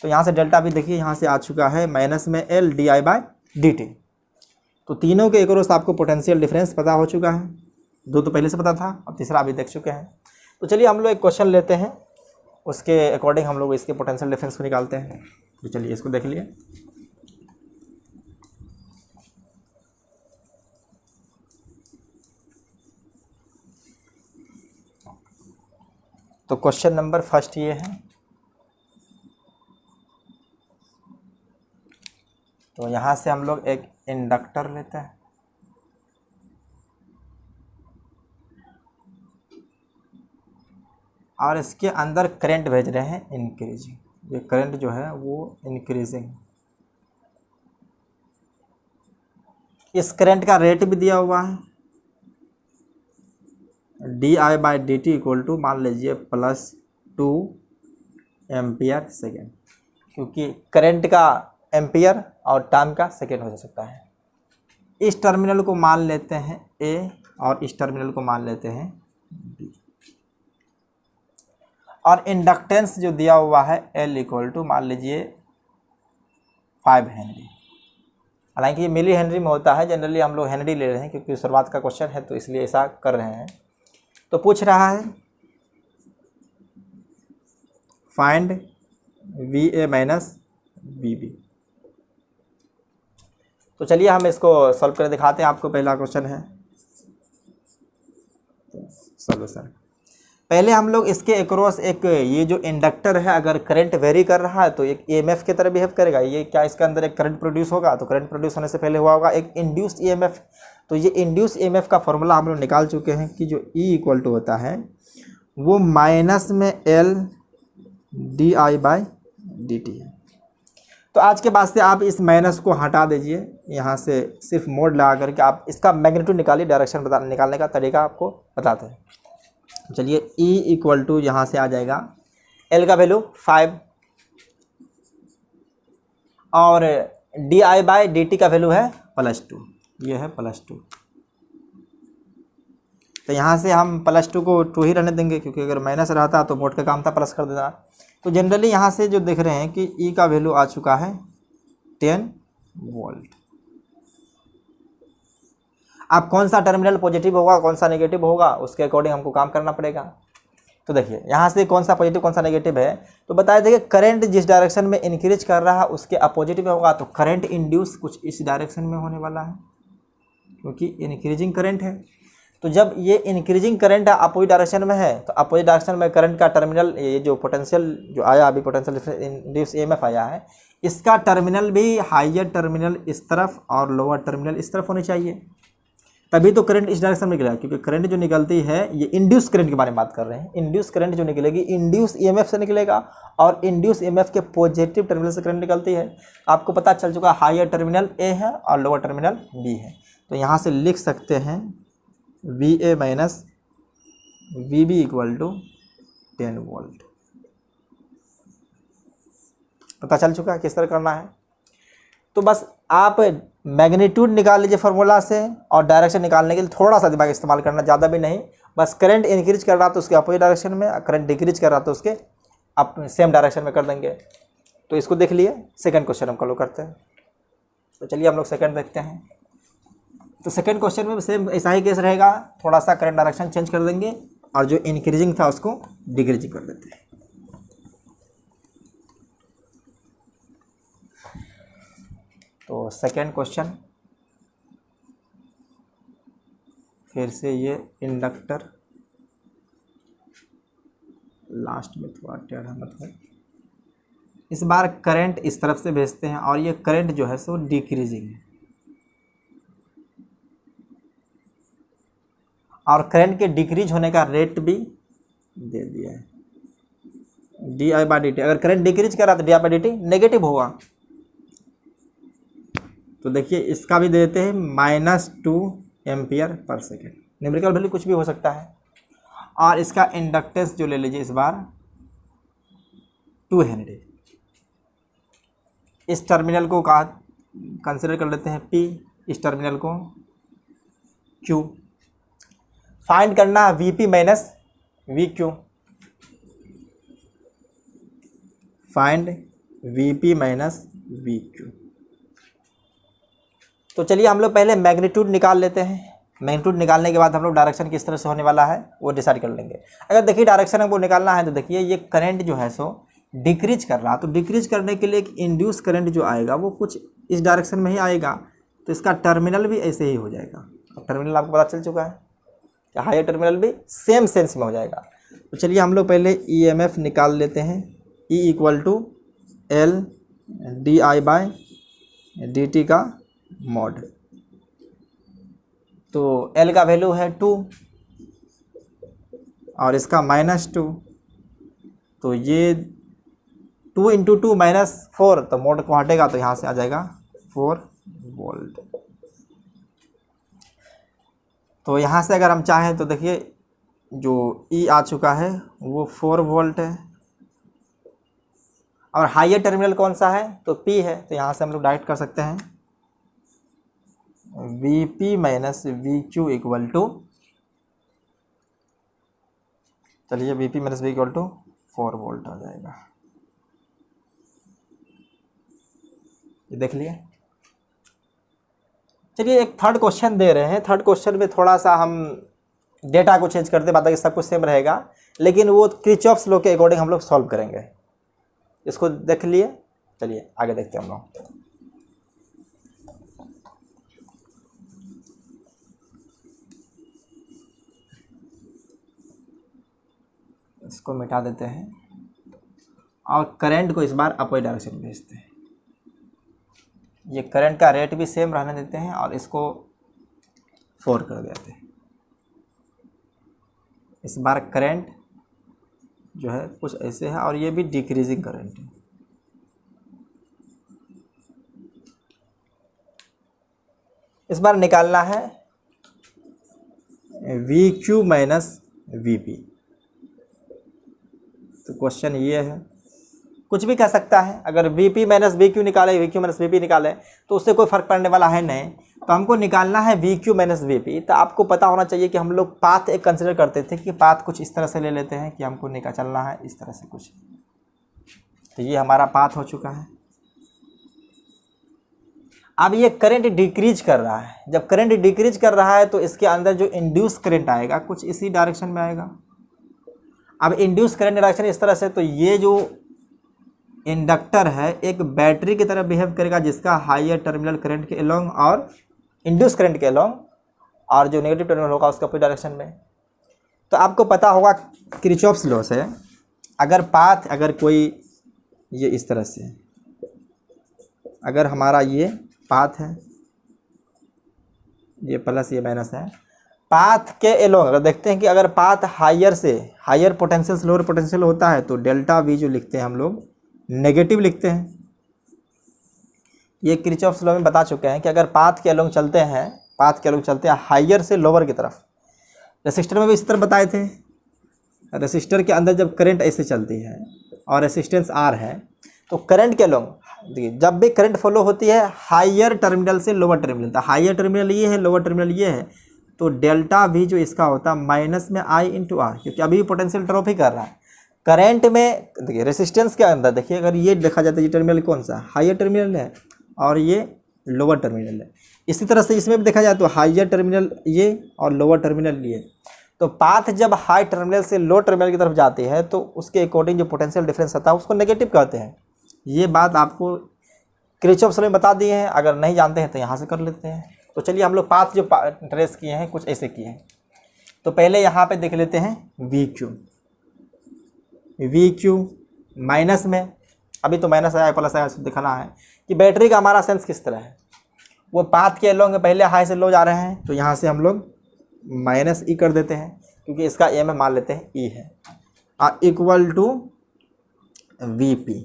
तो यहाँ से डेल्टा भी देखिए यहाँ से आ चुका है माइनस में L/di/dt। तो तीनों के अक्रॉस आपको पोटेंशियल डिफरेंस पता हो चुका है, दो तो पहले से पता था और तीसरा अभी देख चुके हैं। तो चलिए हम लोग एक क्वेश्चन लेते हैं, उसके अकॉर्डिंग हम लोग इसके पोटेंशियल डिफरेंस को निकालते हैं। तो चलिए इसको देख लिए। तो क्वेश्चन नंबर फर्स्ट ये है, तो यहाँ से हम लोग एक इंडक्टर लेते हैं, और इसके अंदर करंट भेज रहे हैं इंक्रीजिंग, ये करंट जो है वो इंक्रीजिंग। इस करंट का रेट भी दिया हुआ है di/dt इक्वल टू मान लीजिए +2 एम्पियर सेकेंड, क्योंकि करंट का एम्पियर और टाइम का सेकेंड हो सकता है। इस टर्मिनल को मान लेते हैं ए और इस टर्मिनल को मान लेते हैं बी, और इंडक्टेंस जो दिया हुआ है L इक्वल टू मान लीजिए 5 हेनरी। हालांकि ये मिली हेनरी में होता है, जनरली हम लोग हेनरी ले रहे हैं क्योंकि शुरुआत का क्वेश्चन है तो इसलिए ऐसा कर रहे हैं। तो पूछ रहा है फाइंड VA माइनस VB। तो चलिए हम इसको सॉल्व कर दिखाते हैं। आपको पहला क्वेश्चन है सॉल्यूशन। पहले हम लोग इसके अक्रॉस एक ये जो इंडक्टर है अगर करंट वेरी कर रहा है तो एक EMF की तरह बिहेव करेगा। ये क्या इसके अंदर एक करंट प्रोड्यूस होगा, तो करंट प्रोड्यूस होने से पहले हुआ होगा एक इंड्यूस EMF। तो ये इंड्यूस EMF का फॉर्मूला हम लोग निकाल चुके हैं कि जो E इक्वल टू होता है वो माइनस में L di/dt है। तो आज के बाद से आप इस माइनस को हटा दीजिए, यहाँ से सिर्फ मोड लगा करके आप इसका मैग्नीट्यूड निकालिए। डायरेक्शन निकालने का तरीका आपको बताते हैं। चलिए E इक्वल टू यहाँ से आ जाएगा L का वैल्यू 5 और di/dt का वैल्यू है +2, ये है +2। तो यहाँ से हम +2 को 2 ही रहने देंगे क्योंकि अगर माइनस रहता तो मोड का काम था प्लस कर देना। तो जनरली यहाँ से जो देख रहे हैं कि E का वैल्यू आ चुका है 10 वोल्ट। अब कौन सा टर्मिनल पॉजिटिव होगा कौन सा नेगेटिव होगा उसके अकॉर्डिंग हमको काम करना पड़ेगा। तो देखिए यहाँ से कौन सा पॉजिटिव कौन सा नेगेटिव है, तो बताया था कि करंट जिस डायरेक्शन में इंक्रीज कर रहा है उसके अपोजिट में होगा। तो करंट इंड्यूस कुछ इस डायरेक्शन में होने वाला है क्योंकि इंक्रीजिंग करंट है। तो जब ये इंक्रीजिंग करंट अपोजिट डायरेक्शन में है तो अपोजिट डायरेक्शन में करंट का टर्मिनल ये जो पोटेंशियल जो आया अभी पोटेंशियल इंड्यूस EMF आया है इसका टर्मिनल भी हाइयर टर्मिनल इस तरफ और लोअर टर्मिनल इस तरफ होनी चाहिए, तभी तो करंट इस डायरेक्शन में निकलेगा। क्योंकि करंट जो निकलती है ये इंड्यूस करंट के बारे में बात कर रहे हैं। इंड्यूस करंट जो निकलेगी इंड्यूस EMF से निकलेगा और इंड्यूस EMF के पॉजिटिव टर्मिनल से करंट निकलती है। आपको पता चल चुका हाइयर टर्मिनल A है और लोअर टर्मिनल B है। तो यहाँ से लिख सकते हैं VA minus VB equal to 10 volt. पता चल चुका है किस तरह करना है। तो बस आप मैग्नीट्यूड निकाल लीजिए फार्मूला से और डायरेक्शन निकालने के लिए थोड़ा सा दिमाग इस्तेमाल करना, ज़्यादा भी नहीं। बस करंट इंक्रीज कर रहा तो उसके अपोजिट डायरेक्शन में, करंट डिक्रीज कर रहा तो उसके आप सेम डायरेक्शन में कर देंगे। तो इसको देख लिए। सेकंड क्वेश्चन हम लोग करते हैं। तो चलिए हम लोग सेकंड देखते हैं। तो सेकंड क्वेश्चन में सेम ऐसा ही केस रहेगा, थोड़ा सा करंट डायरेक्शन चेंज कर देंगे और जो इंक्रीजिंग था उसको डिक्रीजिंग कर देते हैं। तो सेकंड क्वेश्चन फिर से ये इंडक्टर, लास्ट में थोड़ा टेढ़ा मत हो। इस बार करंट इस तरफ से भेजते हैं और ये करंट जो है सो डिक्रीजिंग है और करंट के डिक्रीज होने का रेट भी दे दिया है di/dt। अगर करंट डिक्रीज कर रहा तो di/dt नेगेटिव होगा। तो देखिए इसका भी दे देते हैं -2 ampere per second. Numerical value कुछ भी हो सकता है। और इसका इंडक्टेंस जो ले लीजिए इस बार 2 हेनरी। इस टर्मिनल को कहा कंसिडर कर लेते हैं P, इस टर्मिनल को Q। फाइंड करना है VP minus VQ। Find VP minus VQ। तो चलिए हम लोग पहले मैग्नीट्यूड निकाल लेते हैं। मैग्नीट्यूड निकालने के बाद हम लोग डायरेक्शन किस तरह से होने वाला है वो डिसाइड कर लेंगे। अगर देखिए डायरेक्शन हमको निकालना है तो देखिए ये करंट जो है सो डिक्रीज कर रहा, तो डिक्रीज करने के लिए एक इंड्यूस करंट जो आएगा वो कुछ इस डायरेक्शन में ही आएगा। तो इसका टर्मिनल भी ऐसे ही हो जाएगा। अब टर्मिनल आपको पता चल चुका है कि हायर टर्मिनल भी सेम सेंस में हो जाएगा। तो चलिए हम लोग पहले EMF निकाल लेते हैं। E equal to L di/dt का मॉड। तो L का वैल्यू है 2 और इसका -2। तो ये 2 × 2 -4, तो मोड को हटेगा तो यहाँ से आ जाएगा 4 वोल्ट। तो यहाँ से अगर हम चाहें तो देखिए जो E आ चुका है वो 4 वोल्ट है और हायर टर्मिनल कौन सा है, तो P है। तो यहाँ से हम लोग डायरेक्ट कर सकते हैं Vp minus Vq equal to, चलिए Vp minus V equal to 4 volt आ जाएगा। ये देख लिए। चलिए एक थर्ड क्वेश्चन दे रहे हैं। थर्ड क्वेश्चन में थोड़ा सा हम डेटा को चेंज करते, बाकी सब कुछ सेम रहेगा, लेकिन वो किरचॉफ्स लॉ के अकॉर्डिंग हम लोग सॉल्व करेंगे। इसको देख लिए। चलिए आगे देखते हैं हम लोग। इसको मिटा देते हैं और करंट को इस बार अपोजिट डायरेक्शन में भेजते हैं। ये करंट का रेट भी सेम रहने देते हैं और इसको 4 कर देते हैं। इस बार करंट जो है कुछ ऐसे है और ये भी डिक्रीजिंग करंट है। इस बार निकालना है VQ माइनस VP। तो क्वेश्चन ये है, कुछ भी कह सकता है। अगर Vp माइनस VQ निकाले, VQ माइनस VP निकाले तो उससे कोई फ़र्क पड़ने वाला है नहीं। तो हमको निकालना है VQ माइनस VP। तो आपको पता होना चाहिए कि हम लोग पाथ एक कंसिडर करते थे कि पाथ कुछ इस तरह से ले लेते हैं कि हमको चलना है इस तरह से कुछ। तो ये हमारा पाथ हो चुका है। अब ये करंट डिक्रीज कर रहा है। जब करंट डिक्रीज कर रहा है तो इसके अंदर जो इंड्यूस करंट आएगा कुछ इसी डायरेक्शन में आएगा। अब इंड्यूस करंट डायरेक्शन इस तरह से, तो ये जो इंडक्टर है एक बैटरी की तरह बिहेव करेगा जिसका हायर टर्मिनल करंट के अलोंग और इंड्यूस करंट के अलोंग, और जो नेगेटिव टर्मिनल होगा उसका अपोजिट डायरेक्शन में। तो आपको पता होगा किरचॉफ्स लॉ से, अगर पाथ, अगर कोई ये इस तरह से, अगर हमारा ये पाथ है, ये प्लस ये माइनस है, पाथ के अलोंग अगर देखते हैं कि अगर पाथ हायर से हायर पोटेंशियल से लोअर पोटेंशियल होता है तो डेल्टा V जो लिखते हैं हम लोग नेगेटिव लिखते हैं। ये किरचॉफ्स लॉ में बता चुके हैं कि अगर पाथ के अलोंग चलते हैं, पाथ के अलोंग चलते हैं हायर से लोअर की तरफ। रेसिस्टर में भी इसी तरह बताए थे। रेसिस्टर के अंदर जब करंट ऐसे चलती है और रेसिस्टेंस R है तो करंट के अलोंग, देखिए जब भी करंट फॉलो होती है हायर टर्मिनल से लोअर टर्मिनल, तो हायर टर्मिनल ये है, लोअर टर्मिनल ये है, तो डेल्टा V जो इसका होता है माइनस में I इंटू R, क्योंकि अभी पोटेंशियल ड्रॉप ही कर रहा है। करंट में देखिए रेसिस्टेंस के अंदर देखिए, अगर ये देखा जाता है ये टर्मिनल कौन सा हायर टर्मिनल है और ये लोअर टर्मिनल है। इसी तरह से इसमें भी देखा जाए तो हायर टर्मिनल ये और लोअर टर्मिनल ये। तो पाथ जब हाई टर्मिनल से लो टर्मिनल की तरफ जाती है तो उसके अकॉर्डिंग जो पोटेंशियल डिफरेंस आता है उसको नेगेटिव कहते हैं। ये बात आपको किरचॉफ्स लॉ में बता दिए हैं। अगर नहीं जानते हैं तो यहाँ से कर लेते हैं। तो चलिए हम लोग पाथ जो ट्रेस किए हैं कुछ ऐसे किए हैं। तो पहले यहाँ पे देख लेते हैं VQ माइनस में, अभी तो माइनस आया प्लस आया, दिखाना है कि बैटरी का हमारा सेंस किस तरह है। वो पाथ के अलोंग पहले हाई से लो जा रहे हैं तो यहाँ से हम लोग माइनस E कर देते हैं, क्योंकि इसका एम मान लेते हैं E है, इक्वल टू VP।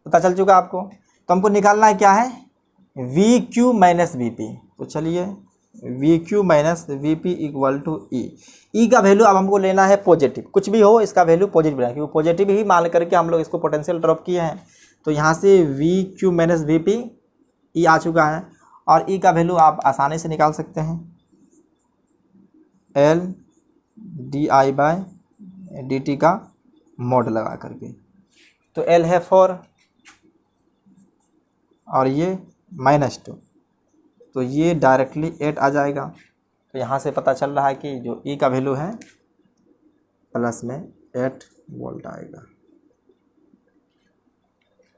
पता चल चुका आपको। तो हमको निकालना है क्या है, VQ माइनस VP। तो चलिए VQ minus VP equal to E का वैल्यू अब हमको लेना है पॉजिटिव, कुछ भी हो इसका वैल्यू पॉजिटिव लेना, क्योंकि पॉजिटिव ही मान करके हम लोग इसको पोटेंशियल ड्रॉप किए हैं। तो यहाँ से VQ माइनस VP E आ चुका है, और E का वैल्यू आप आसानी से निकाल सकते हैं, L di/dt का मोड लगा करके। तो L है 4 और ये -2, तो ये डायरेक्टली 8 आ जाएगा। तो यहाँ से पता चल रहा है कि जो E का वैल्यू है प्लस में 8 वोल्ट आएगा।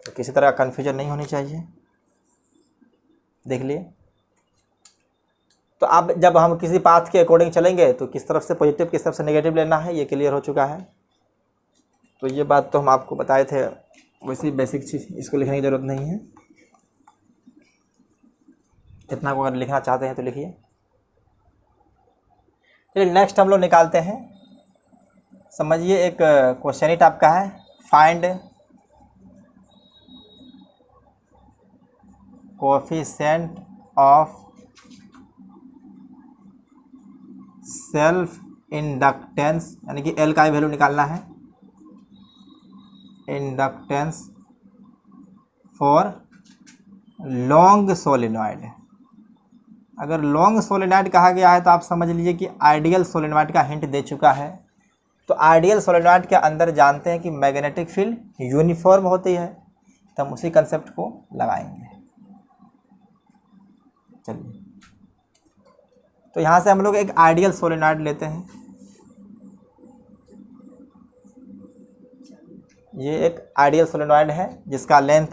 तो किसी तरह का कन्फ्यूजन नहीं होनी चाहिए, देख लिए। तो अब जब हम किसी पाथ के अकॉर्डिंग चलेंगे तो किस तरफ से पॉजिटिव किस तरफ से नेगेटिव लेना है ये क्लियर हो चुका है। तो ये बात तो हम आपको बताए थे, वैसी बेसिक चीज़, इसको लिखने की ज़रूरत नहीं है। इतना को अगर लिखना चाहते हैं तो लिखिए। चलिए नेक्स्ट हम लोग निकालते हैं। समझिए एक क्वेश्चन ही टाइप का है, find coefficient of self inductance, यानी कि L का वैल्यू निकालना है इंडक्टेंस फॉर लॉन्ग सोलेनॉइड। अगर लॉन्ग सोलेनॉइड कहा गया है तो आप समझ लीजिए कि आइडियल सोलेनॉइड का हिंट दे चुका है। तो आइडियल सोलेनॉइड के अंदर जानते हैं कि मैग्नेटिक फील्ड यूनिफॉर्म होती है, तो हम उसी कंसेप्ट को लगाएंगे। चलिए, तो यहाँ से हम लोग एक आइडियल सोलेनॉइड लेते हैं। ये एक आइडियल सोलेनॉइड है जिसका लेंथ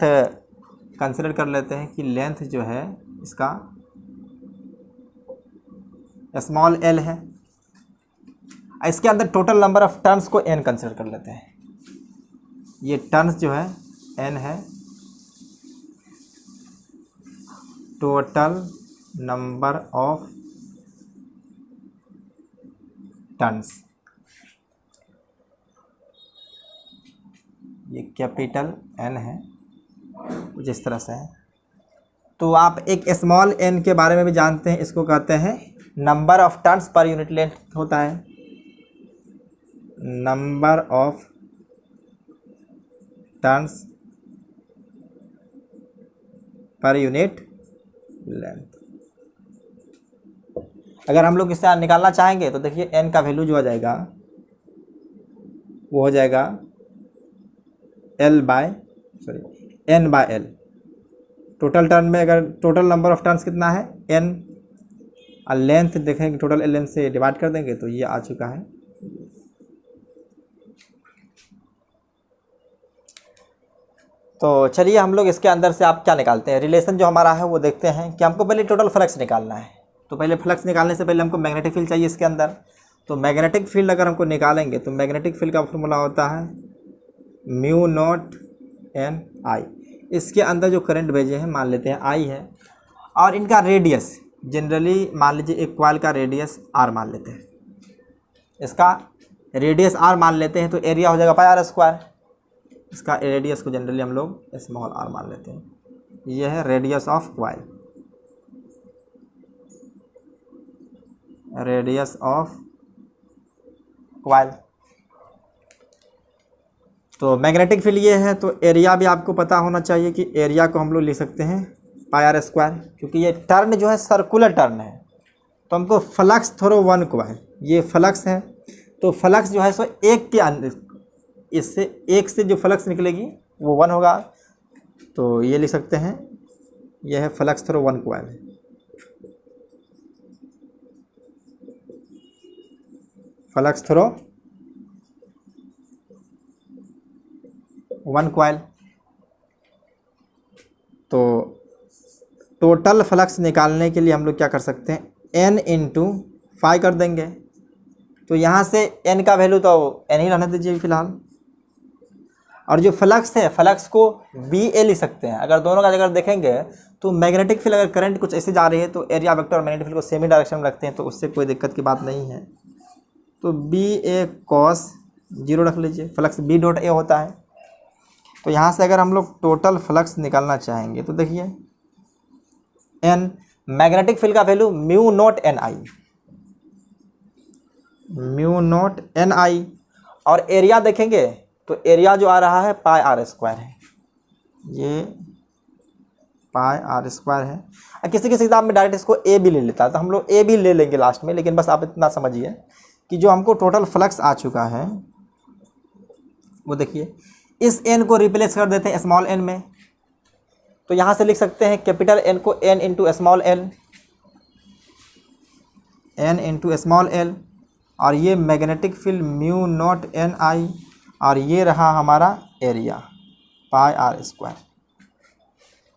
कंसिडर कर लेते हैं कि लेंथ जो है इसका स्मॉल एल है। इसके अंदर टोटल नंबर ऑफ टर्न्स को एन कंसिडर कर लेते हैं। ये टर्न्स जो है एन है, टोटल नंबर ऑफ टर्न्स, ये कैपिटल एन है, कुछ इस तरह से है। तो आप एक स्मॉल एन के बारे में भी जानते हैं, इसको कहते हैं number of turns per unit length होता है, number of turns per unit length. अगर हम लोग इससे निकालना चाहेंगे तो देखिए एन का वैल्यू जो हो जाएगा वो हो जाएगा N by L. Total turn में अगर टोटल नंबर ऑफ टर्न्स कितना है एन, और लेंथ देखेंगे टोटल लेंथ से डिवाइड कर देंगे तो ये आ चुका है। तो चलिए हम लोग इसके अंदर से आप क्या निकालते हैं, रिलेशन जो हमारा है वो देखते हैं कि हमको पहले टोटल फ्लक्स निकालना है। तो पहले फ्लक्स निकालने से पहले हमको मैग्नेटिक फील्ड चाहिए इसके अंदर। तो मैग्नेटिक फील्ड अगर हमको निकालेंगे तो मैग्नेटिक फील्ड का फॉर्मूला होता है म्यू नॉट एन आई। इसके अंदर जो करंट भेजे हैं मान लेते हैं आई है, और इनका रेडियस जनरली मान लीजिए एक कॉइल का रेडियस आर मान लेते हैं, इसका रेडियस आर मान लेते हैं तो एरिया हो जाएगा पाई आर स्क्वायर। इसका रेडियस को जनरली हम लोग स्मॉल आर मान लेते हैं। यह है radius of coil, radius of coil. तो मैग्नेटिक फील्ड ये है, तो एरिया भी आपको पता होना चाहिए कि एरिया को हम लोग लिख सकते हैं पाई आर स्क्वायर, क्योंकि ये टर्न जो है सर्कुलर टर्न है। तो हमको फ्लक्स थ्रू वन कॉइल, ये फ्लक्स है, तो फ्लक्स जो है सो एक के अंदर, इससे एक से जो फ्लक्स निकलेगी वो वन होगा। तो ये लिख सकते हैं यह है flux through one coil, flux through one coil. तो टोटल फ्लक्स निकालने के लिए हम लोग क्या कर सकते हैं, एन इंटू फाइव कर देंगे। तो यहाँ से एन का वैल्यू तो एन ही रहने दीजिए फिलहाल, और जो फ्लक्स है फ्लक्स को बी ए लिख सकते हैं। अगर दोनों का अगर देखेंगे तो मैग्नेटिक फील्ड अगर करंट कुछ ऐसे जा रही है तो एरिया वेक्टर और मैग्नेटिक फील्ड को सेमी डायरेक्शन में रखते हैं, तो उससे कोई दिक्कत की बात नहीं है। तो बी ए कॉस जीरो रख लीजिए, फ्लक्स बी डॉट ए होता है। तो यहाँ से अगर हम लोग टोटल फ्लक्स निकालना चाहेंगे तो देखिए एन, मैग्नेटिक फील्ड का value mu naught N I, mu naught N I, और एरिया देखेंगे तो एरिया जो आ रहा है पाई आर स्क्वायर है, ये पाई आर स्क्वायर है। किसी किसी किताब में डायरेक्ट इसको ए भी ले लेता है, तो हम लोग ए भी ले लेंगे लास्ट में, लेकिन बस आप इतना समझिए कि जो हमको टोटल फ्लक्स आ चुका है वो देखिए, इस एन को रिप्लेस कर देते हैं स्मॉल एन में। तो यहाँ से लिख सकते हैं कैपिटल एन को N into small L, N into small L, और ये magnetic field mu naught N I, और ये रहा हमारा एरिया पाई आर स्क्वायर।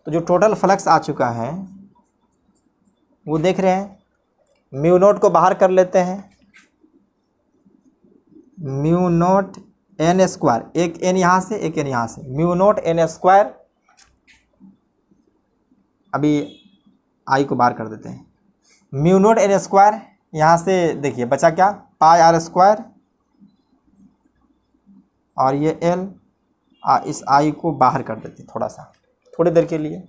तो जो टोटल फ्लक्स आ चुका है वो देख रहे हैं, म्यू नॉट को बाहर कर लेते हैं, म्यू नॉट एन स्क्वायर, एक एन यहाँ से एक एन यहाँ से, म्यू नॉट एन स्क्वायर, अभी आई को बाहर कर देते हैं, म्यू नॉट एन स्क्वायर, यहाँ से देखिए बचा क्या पाई आर स्क्वायर, और ये एल, इस आई को बाहर कर देते थोड़ा सा, थोड़ी देर के लिए।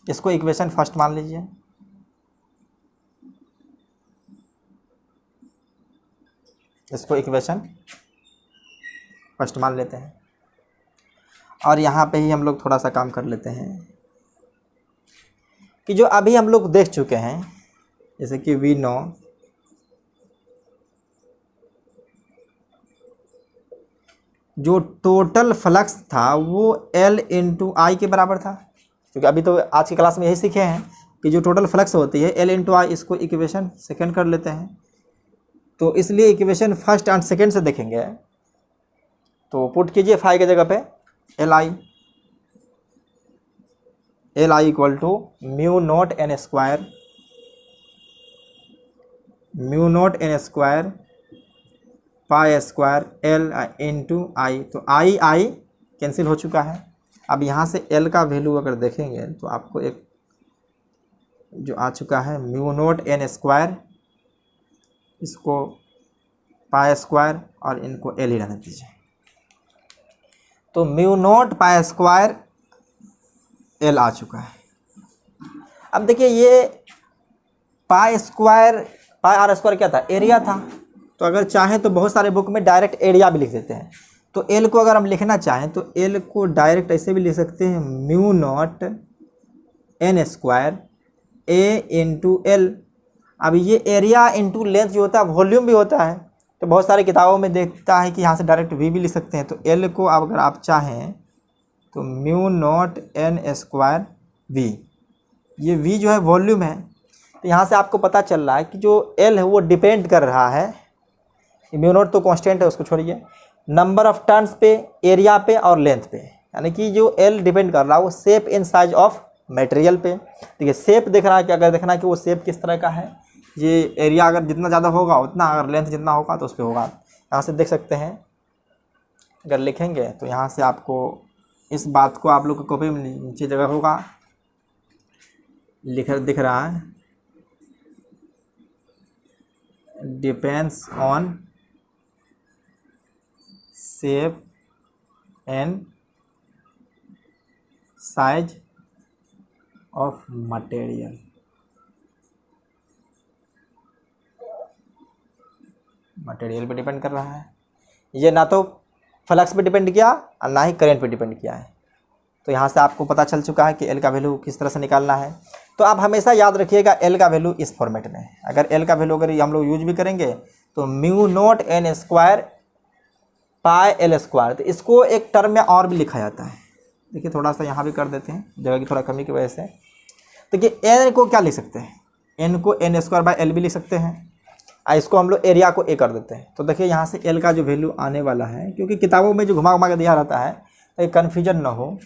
इसको इक्वेशन फर्स्ट मान लीजिए, इसको इक्वेशन फर्स्ट मान लेते हैं। और यहाँ पे ही हम लोग थोड़ा सा काम कर लेते हैं कि जो अभी हम लोग देख चुके हैं, जैसे कि वी नो जो टोटल फ्लक्स था वो L इंटू आई के बराबर था, क्योंकि अभी तो आज की क्लास में यही सीखे हैं कि जो टोटल फ्लक्स होती है L इंटू आई, इसको इक्वेशन सेकेंड कर लेते हैं। तो इसलिए इक्वेशन फर्स्ट एंड सेकेंड से देखेंगे, तो पुट कीजिए फाई की जगह पे L I equal to mu naught N square pi square L into I. तो आई आई कैंसिल हो चुका है। अब यहाँ से एल का वैल्यू अगर देखेंगे तो आपको एक जो आ चुका है म्यू नॉट एन स्क्वायर, इसको पाई स्क्वायर और इनको एल ही रहने दीजिए। तो mu naught pi square L आ चुका है। अब देखिए ये पाई आर स्क्वायर क्या था, एरिया था। तो अगर चाहें तो बहुत सारे बुक में डायरेक्ट एरिया भी लिख देते हैं। तो एल को अगर हम लिखना चाहें तो एल को डायरेक्ट ऐसे भी लिख सकते हैं, म्यू नॉट एन स्क्वायर ए इंटू एल। अब ये एरिया इंटू लेंथ जो होता है वॉल्यूम भी होता है, तो बहुत सारी किताबों में देखता है कि यहाँ से डायरेक्ट वी भी लिख सकते हैं। तो एल को अगर आप चाहें तो mu naught N square V, ये वी जो है वॉल्यूम है। तो यहाँ से आपको पता चल रहा है कि जो एल है वो डिपेंड कर रहा है, म्यू नॉट तो कांस्टेंट है उसको छोड़िए, नंबर ऑफ टर्न्स पे, एरिया पे और लेंथ पे। यानी कि जो एल डिपेंड कर रहा है वो shape in size of material पे। देखिए शेप दिख रहा है कि अगर देखना है कि वो शेप किस तरह का है, ये एरिया अगर जितना ज़्यादा होगा उतना, अगर लेंथ जितना होगा तो उस पर होगा। यहाँ से देख सकते हैं, अगर लिखेंगे तो यहाँ से आपको इस बात को आप लोग की कॉपी में नीचे जगह होगा दिख रहा है, depends on shape and size of material. Material पे डिपेंड कर रहा है, ये ना तो फ्लक्स पे डिपेंड किया और ना ही करंट पे डिपेंड किया है। तो यहाँ से आपको पता चल चुका है कि एल का वैल्यू किस तरह से निकालना है। तो आप हमेशा याद रखिएगा एल का वैल्यू इस फॉर्मेट में। अगर एल का वैल्यू अगर हम लोग यूज भी करेंगे तो mu naught N square pi L square, तो इसको एक टर्म में और भी लिखा जाता है। देखिए थोड़ा सा यहाँ भी कर देते हैं जगह की थोड़ा कमी की वजह से। देखिए एन को क्या लिख सकते हैं, एन को एन स्क्वायर बाई एल भी लिख सकते हैं, इसको हम लोग एरिया को ए कर देते हैं। तो देखिए यहाँ से एल का जो वैल्यू आने वाला है, क्योंकि किताबों में जो घुमा घुमा के दिया रहता है ताकि कन्फ्यूजन ना हो,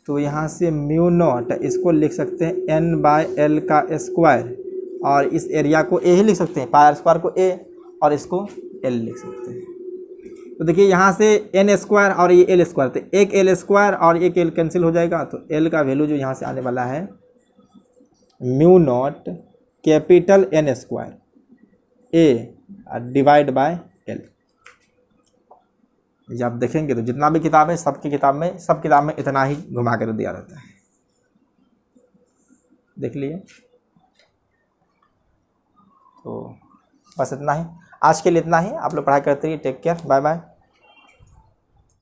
तो यहाँ से म्यू नॉट इसको लिख सकते हैं एन बाय एल का स्क्वायर, और इस एरिया को ए ही लिख सकते हैं, पाई आर स्क्वायर को ए और इसको एल लिख सकते हैं। तो देखिए यहाँ से एन स्क्वायर और ये एल स्क्वायर, तो एक एल स्क्वायर और एक एल कैंसिल हो जाएगा। तो एल का वैल्यू जो यहाँ से आने वाला है mu naught capital N square A divide by L. जब आप देखेंगे तो जितना भी किताब है सब किताब में इतना ही घुमा कर दिया रहता है। देख लिए। तो बस इतना ही, आज के लिए इतना ही। आप लोग पढ़ाई करते रहिए। Take care, bye bye.